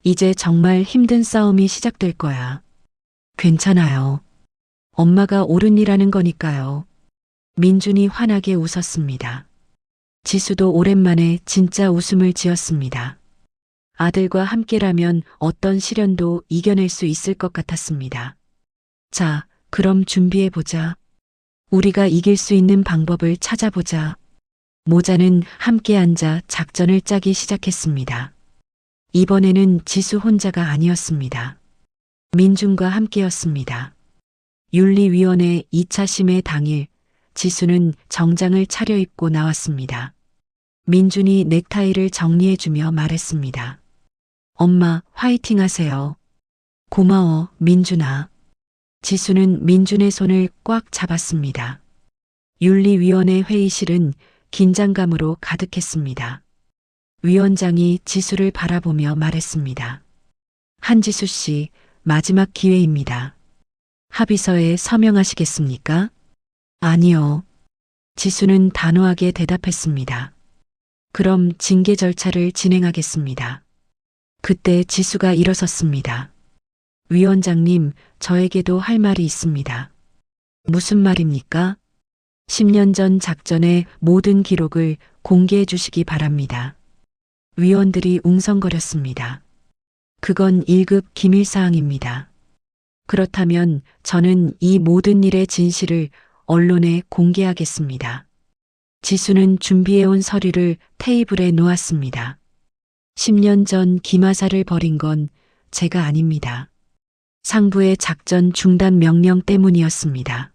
Speaker 2: 이제 정말 힘든 싸움이 시작될 거야. 괜찮아요. 엄마가 옳은 일하는 거니까요. 민준이 환하게 웃었습니다. 지수도 오랜만에 진짜 웃음을 지었습니다. 아들과 함께라면 어떤 시련도 이겨낼 수 있을 것 같았습니다. 자, 그럼 준비해보자. 우리가 이길 수 있는 방법을 찾아보자. 모자는 함께 앉아 작전을 짜기 시작했습니다. 이번에는 지수 혼자가 아니었습니다. 민준과 함께였습니다. 윤리위원회 2차 심의 당일 지수는 정장을 차려입고 나왔습니다. 민준이 넥타이를 정리해주며 말했습니다. 엄마, 화이팅 하세요. 고마워, 민준아. 지수는 민준의 손을 꽉 잡았습니다. 윤리위원회 회의실은 긴장감으로 가득했습니다. 위원장이 지수를 바라보며 말했습니다. 한지수 씨, 마지막 기회입니다. 합의서에 서명하시겠습니까? 아니요. 지수는 단호하게 대답했습니다. 그럼 징계 절차를 진행하겠습니다. 그때 지수가 일어섰습니다. 위원장님, 저에게도 할 말이 있습니다. 무슨 말입니까? 10년 전 작전의 모든 기록을 공개해 주시기 바랍니다. 위원들이 웅성거렸습니다. 그건 1급 기밀사항입니다. 그렇다면 저는 이 모든 일의 진실을 언론에 공개하겠습니다. 지수는 준비해온 서류를 테이블에 놓았습니다. 10년 전 기마사를 벌인 건 제가 아닙니다. 상부의 작전 중단 명령 때문이었습니다.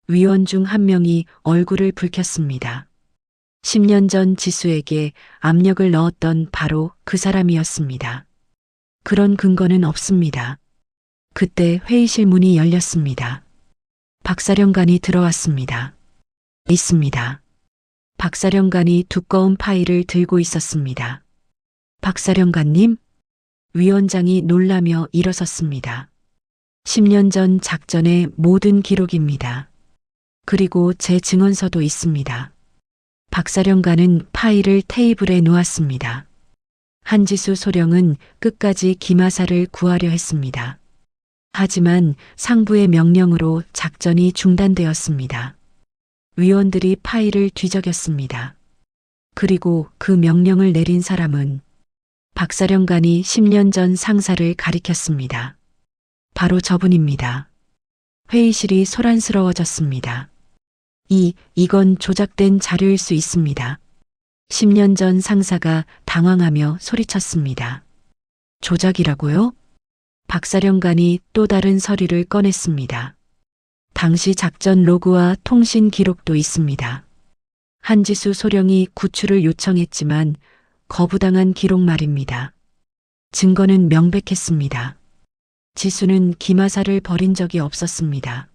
Speaker 2: 위원 중 한 명이 얼굴을 붉혔습니다. 10년 전 지수에게 압력을 넣었던 바로 그 사람이었습니다. 그런 근거는 없습니다. 그때 회의실 문이 열렸습니다. 박사령관이 들어왔습니다. 있습니다. 박사령관이 두꺼운 파일을 들고 있었습니다. 박사령관님? 위원장이 놀라며 일어섰습니다. 10년 전 작전의 모든 기록입니다. 그리고 제 증언서도 있습니다. 박사령관은 파일을 테이블에 놓았습니다. 한지수 소령은 끝까지 기마사를 구하려 했습니다. 하지만 상부의 명령으로 작전이 중단되었습니다. 위원들이 파일을 뒤적였습니다. 그리고 그 명령을 내린 사람은 박사령관이 10년 전 상사를 가리켰습니다. 바로 저분입니다. 회의실이 소란스러워졌습니다. 이건 조작된 자료일 수 있습니다. 10년 전 상사가 당황하며 소리쳤습니다. 조작이라고요? 박사령관이 또 다른 서류를 꺼냈습니다. 당시 작전 로그와 통신 기록도 있습니다. 한지수 소령이 구출을 요청했지만 거부당한 기록 말입니다. 증거는 명백했습니다. 지수는 기마사를 벌인 적이 없었습니다.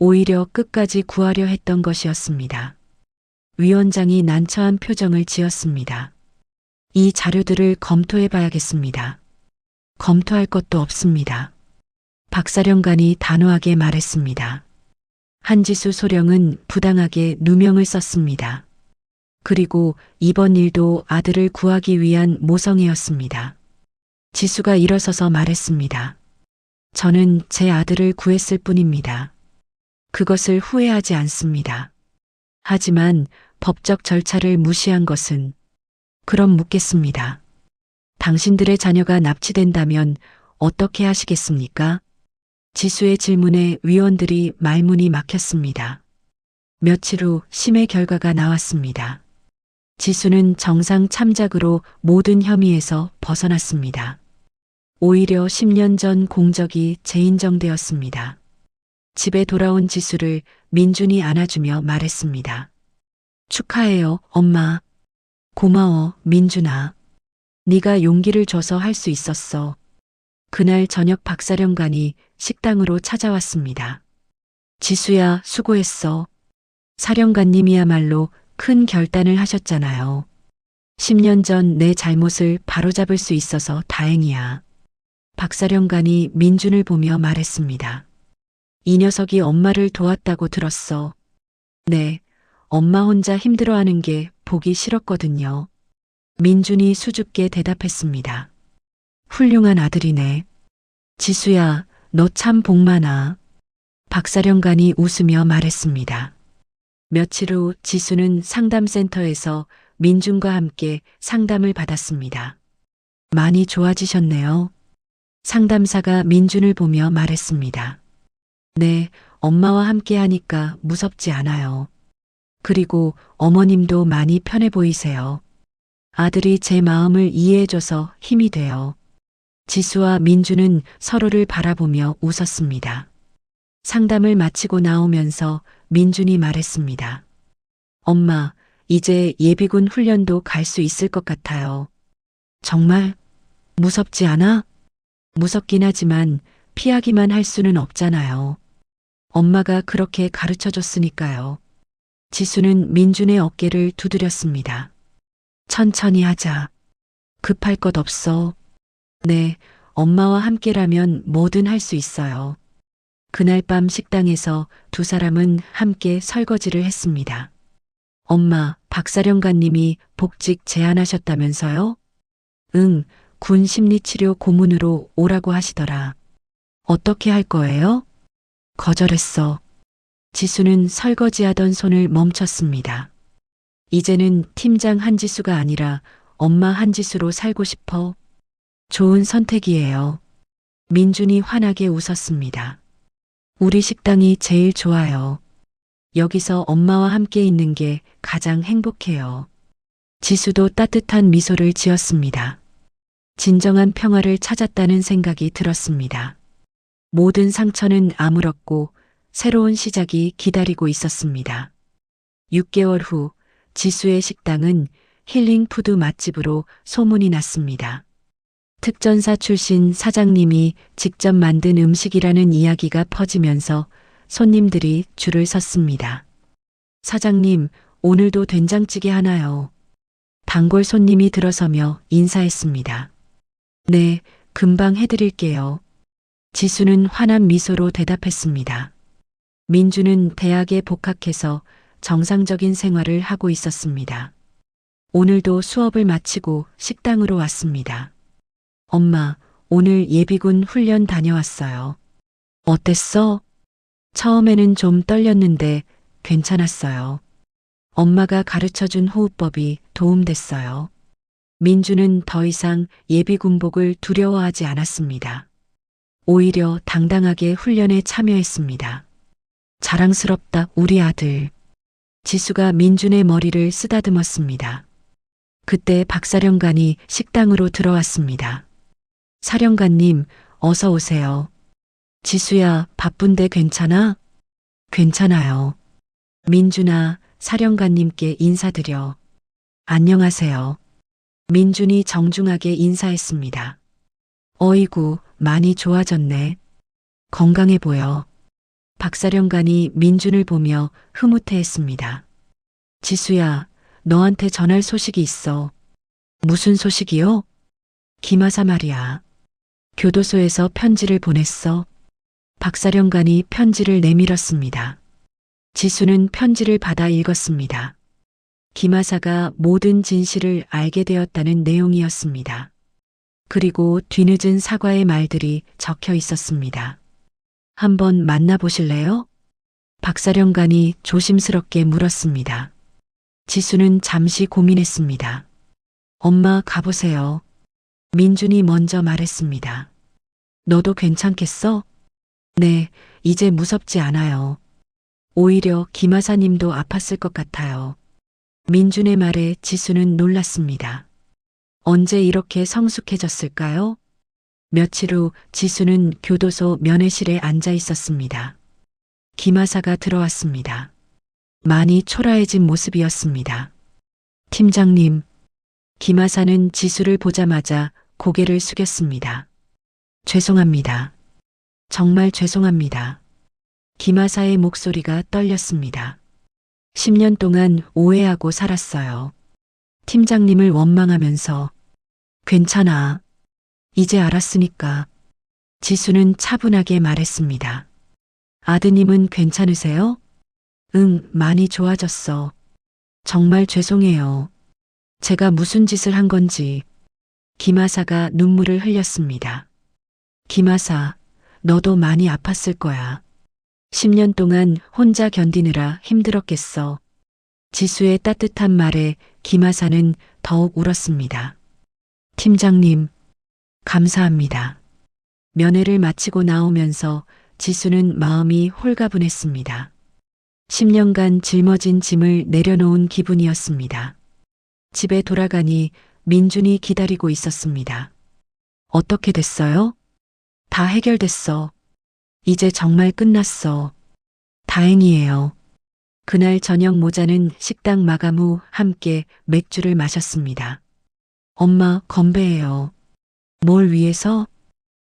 Speaker 2: 오히려 끝까지 구하려 했던 것이었습니다. 위원장이 난처한 표정을 지었습니다. 이 자료들을 검토해 봐야겠습니다. 검토할 것도 없습니다. 박사령관이 단호하게 말했습니다. 한지수 소령은 부당하게 누명을 썼습니다. 그리고 이번 일도 아들을 구하기 위한 모성애였습니다. 지수가 일어서서 말했습니다. 저는 제 아들을 구했을 뿐입니다. 그것을 후회하지 않습니다. 하지만 법적 절차를 무시한 것은 그럼 묻겠습니다. 당신들의 자녀가 납치된다면 어떻게 하시겠습니까? 지수의 질문에 위원들이 말문이 막혔습니다. 며칠 후 심의 결과가 나왔습니다. 지수는 정상 참작으로 모든 혐의에서 벗어났습니다. 오히려 10년 전 공적이 재인정되었습니다. 집에 돌아온 지수를 민준이 안아주며 말했습니다. 축하해요, 엄마. 고마워, 민준아. 네가 용기를 줘서 할 수 있었어. 그날 저녁 박사령관이 식당으로 찾아왔습니다. 지수야, 수고했어. 사령관님이야말로 큰 결단을 하셨잖아요. 10년 전 내 잘못을 바로잡을 수 있어서 다행이야. 박사령관이 민준을 보며 말했습니다. 이 녀석이 엄마를 도왔다고 들었어. 네, 엄마 혼자 힘들어하는 게 보기 싫었거든요. 민준이 수줍게 대답했습니다. 훌륭한 아들이네. 지수야, 너 참 복 많아. 박사령관이 웃으며 말했습니다. 며칠 후 지수는 상담센터에서 민준과 함께 상담을 받았습니다. 많이 좋아지셨네요. 상담사가 민준을 보며 말했습니다. 네, 엄마와 함께 하니까 무섭지 않아요. 그리고 어머님도 많이 편해 보이세요. 아들이 제 마음을 이해해줘서 힘이 돼요. 지수와 민주는 서로를 바라보며 웃었습니다. 상담을 마치고 나오면서 민준이 말했습니다. 엄마, 이제 예비군 훈련도 갈 수 있을 것 같아요. 정말 무섭지 않아? 무섭긴 하지만 피하기만 할 수는 없잖아요. 엄마가 그렇게 가르쳐 줬으니까요. 지수는 민준의 어깨를 두드렸습니다. 천천히 하자. 급할 것 없어. 네, 엄마와 함께라면 뭐든 할 수 있어요. 그날 밤 식당에서 두 사람은 함께 설거지를 했습니다. 엄마, 박사령관님이 복직 제안하셨다면서요? 응, 군 심리치료 고문으로 오라고 하시더라. 어떻게 할 거예요? 거절했어. 지수는 설거지하던 손을 멈췄습니다. 이제는 팀장 한지수가 아니라 엄마 한지수로 살고 싶어. 좋은 선택이에요. 민준이 환하게 웃었습니다. 우리 식당이 제일 좋아요. 여기서 엄마와 함께 있는 게 가장 행복해요. 지수도 따뜻한 미소를 지었습니다. 진정한 평화를 찾았다는 생각이 들었습니다. 모든 상처는 아물었고 새로운 시작이 기다리고 있었습니다. 6개월 후 지수의 식당은 힐링 푸드 맛집으로 소문이 났습니다. 특전사 출신 사장님이 직접 만든 음식이라는 이야기가 퍼지면서 손님들이 줄을 섰습니다. 사장님, 오늘도 된장찌개 하나요? 단골 손님이 들어서며 인사했습니다. 네, 금방 해드릴게요. 지수는 환한 미소로 대답했습니다. 민주는 대학에 복학해서 정상적인 생활을 하고 있었습니다. 오늘도 수업을 마치고 식당으로 왔습니다. 엄마, 오늘 예비군 훈련 다녀왔어요. 어땠어? 처음에는 좀 떨렸는데 괜찮았어요. 엄마가 가르쳐준 호흡법이 도움됐어요. 민주는 더 이상 예비군복을 두려워하지 않았습니다. 오히려 당당하게 훈련에 참여했습니다. 자랑스럽다, 우리 아들. 지수가 민준의 머리를 쓰다듬었습니다. 그때 박사령관이 식당으로 들어왔습니다. 사령관님, 어서 오세요. 지수야, 바쁜데 괜찮아? 괜찮아요. 민준아, 사령관님께 인사드려. 안녕하세요. 민준이 정중하게 인사했습니다. 어이구, 많이 좋아졌네. 건강해 보여. 박사령관이 민준을 보며 흐뭇해했습니다. 지수야, 너한테 전할 소식이 있어. 무슨 소식이요? 김하사 말이야. 교도소에서 편지를 보냈어. 박사령관이 편지를 내밀었습니다. 지수는 편지를 받아 읽었습니다. 김하사가 모든 진실을 알게 되었다는 내용이었습니다. 그리고 뒤늦은 사과의 말들이 적혀 있었습니다. 한번 만나보실래요? 박사령관이 조심스럽게 물었습니다. 지수는 잠시 고민했습니다. 엄마, 가보세요. 민준이 먼저 말했습니다. 너도 괜찮겠어? 네, 이제 무섭지 않아요. 오히려 김하사님도 아팠을 것 같아요. 민준의 말에 지수는 놀랐습니다. 언제 이렇게 성숙해졌을까요? 며칠 후 지수는 교도소 면회실에 앉아 있었습니다. 김하사가 들어왔습니다. 많이 초라해진 모습이었습니다. 팀장님, 김하사는 지수를 보자마자 고개를 숙였습니다. 죄송합니다. 정말 죄송합니다. 김하사의 목소리가 떨렸습니다. 10년 동안 오해하고 살았어요. 팀장님을 원망하면서. 괜찮아. 이제 알았으니까. 지수는 차분하게 말했습니다. 아드님은 괜찮으세요? 응, 많이 좋아졌어. 정말 죄송해요. 제가 무슨 짓을 한 건지. 김하사가 눈물을 흘렸습니다. 김하사, 너도 많이 아팠을 거야. 10년 동안 혼자 견디느라 힘들었겠어. 지수의 따뜻한 말에 김하사는 더욱 울었습니다. 팀장님, 감사합니다. 면회를 마치고 나오면서 지수는 마음이 홀가분했습니다. 10년간 짊어진 짐을 내려놓은 기분이었습니다. 집에 돌아가니 민준이 기다리고 있었습니다. 어떻게 됐어요? 다 해결됐어. 이제 정말 끝났어. 다행이에요. 그날 저녁 모자는 식당 마감 후 함께 맥주를 마셨습니다. 엄마, 건배해요. 뭘 위해서?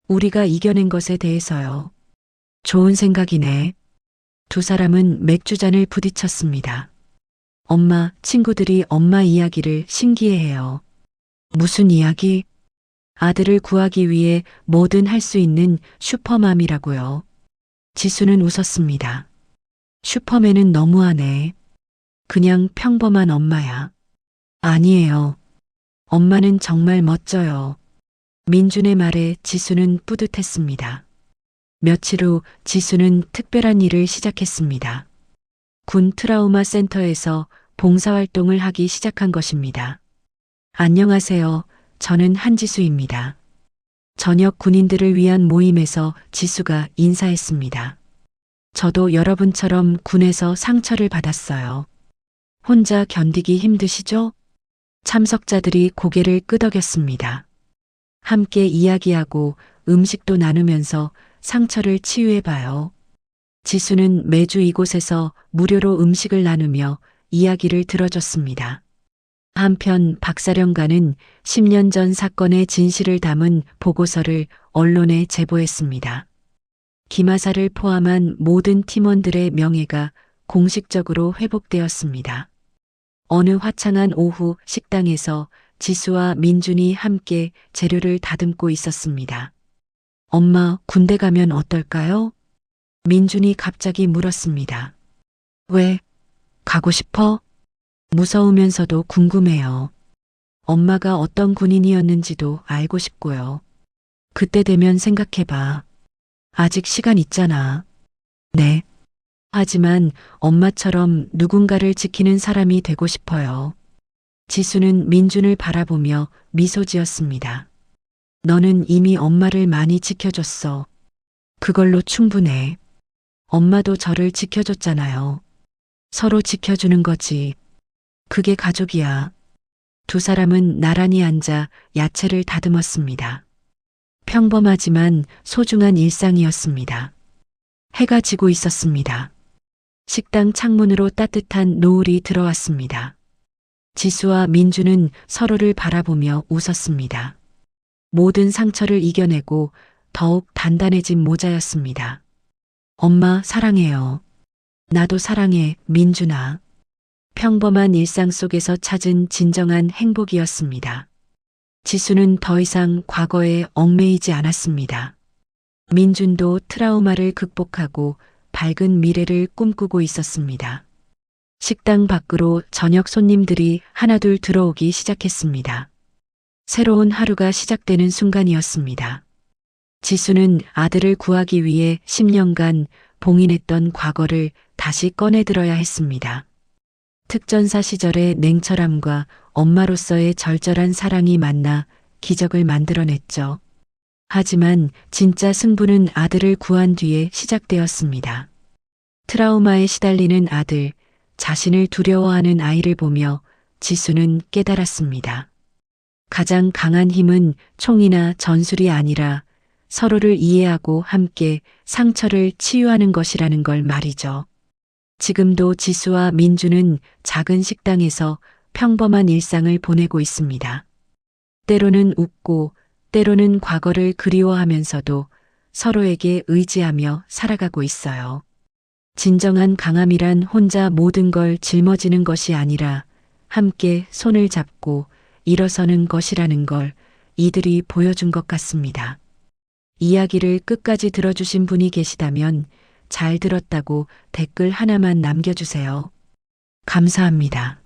Speaker 2: 우리가 이겨낸 것에 대해서요. 좋은 생각이네. 두 사람은 맥주잔을 부딪혔습니다. 엄마, 친구들이 엄마 이야기를 신기해해요. 무슨 이야기? 아들을 구하기 위해 뭐든 할 수 있는 슈퍼맘이라고요. 지수는 웃었습니다. 슈퍼맨은 너무하네. 그냥 평범한 엄마야. 아니에요. 엄마는 정말 멋져요. 민준의 말에 지수는 뿌듯했습니다. 며칠 후 지수는 특별한 일을 시작했습니다. 군 트라우마 센터에서 봉사활동을 하기 시작한 것입니다. 안녕하세요. 저는 한지수입니다. 저녁 군인들을 위한 모임에서 지수가 인사했습니다. 저도 여러분처럼 군에서 상처를 받았어요. 혼자 견디기 힘드시죠? 참석자들이 고개를 끄덕였습니다. 함께 이야기하고 음식도 나누면서 상처를 치유해봐요. 지수는 매주 이곳에서 무료로 음식을 나누며 이야기를 들어줬습니다. 한편 박사령관은 10년 전 사건의 진실을 담은 보고서를 언론에 제보했습니다. 김하사를 포함한 모든 팀원들의 명예가 공식적으로 회복되었습니다. 어느 화창한 오후 식당에서 지수와 민준이 함께 재료를 다듬고 있었습니다. 엄마, 군대 가면 어떨까요? 민준이 갑자기 물었습니다. 왜? 가고 싶어? 무서우면서도 궁금해요. 엄마가 어떤 군인이었는지도 알고 싶고요. 그때 되면 생각해봐. 아직 시간 있잖아. 네. 하지만 엄마처럼 누군가를 지키는 사람이 되고 싶어요. 지수는 민준을 바라보며 미소 지었습니다. 너는 이미 엄마를 많이 지켜줬어. 그걸로 충분해. 엄마도 저를 지켜줬잖아요. 서로 지켜주는 거지. 그게 가족이야. 두 사람은 나란히 앉아 야채를 다듬었습니다. 평범하지만 소중한 일상이었습니다. 해가 지고 있었습니다. 식당 창문으로 따뜻한 노을이 들어왔습니다. 지수와 민주는 서로를 바라보며 웃었습니다. 모든 상처를 이겨내고 더욱 단단해진 모자였습니다. 엄마 사랑해요. 나도 사랑해, 민준아. 평범한 일상 속에서 찾은 진정한 행복이었습니다. 지수는 더 이상 과거에 얽매이지 않았습니다. 민준도 트라우마를 극복하고 밝은 미래를 꿈꾸고 있었습니다. 식당 밖으로 저녁 손님들이 하나둘 들어오기 시작했습니다. 새로운 하루가 시작되는 순간이었습니다. 지수는 아들을 구하기 위해 10년간 봉인했던 과거를 다시 꺼내들어야 했습니다. 특전사 시절의 냉철함과 엄마로서의 절절한 사랑이 만나 기적을 만들어냈죠. 하지만 진짜 승부는 아들을 구한 뒤에 시작되었습니다. 트라우마에 시달리는 아들, 자신을 두려워하는 아이를 보며 지수는 깨달았습니다. 가장 강한 힘은 총이나 전술이 아니라 서로를 이해하고 함께 상처를 치유하는 것이라는 걸 말이죠. 지금도 지수와 민주는 작은 식당에서 평범한 일상을 보내고 있습니다. 때로는 웃고 때로는 과거를 그리워하면서도 서로에게 의지하며 살아가고 있어요. 진정한 강함이란 혼자 모든 걸 짊어지는 것이 아니라 함께 손을 잡고 일어서는 것이라는 걸 이들이 보여준 것 같습니다. 이야기를 끝까지 들어주신 분이 계시다면 잘 들었다고 댓글 하나만 남겨주세요. 감사합니다.